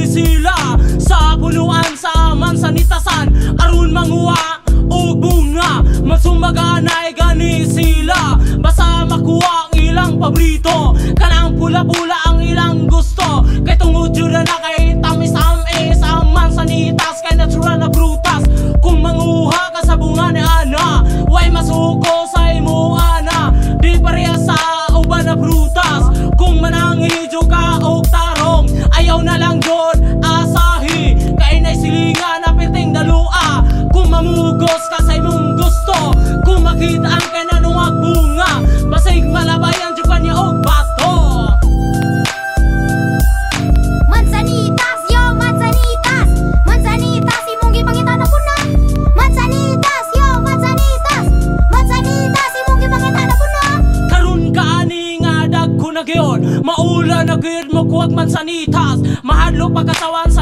gani sila sa punuan sa mansanitasan aron manguha og bunga. Masumaganay gani sila basta makuha ang ilang paborito. Kanang pula-pula ang ilang gusto kay tungod yun na kay tamis-tamis ang mansanitas kay natural na prutas. Kung manguha ka sa bunga ni ana way masuko sa imo ana di pareha sa uban na prutas. Kung manangidyo ka og tarong ayaw na lang yun asahi kay nay silingan na piting dalua. Kung mamugos ka sa imong gusto kung makita ang kananuwag bunga basig malabayan dyan kanya og bato. Mansanitas yo mansanitas, mansanitas imong gipangita na puna. Mansanitas yo mansanitas, mansanitas imong gipangita na puna. Karon kaani nga dagko na gyon maula na gyud mo kuwag mansanitas mahadlo pagkasawan sa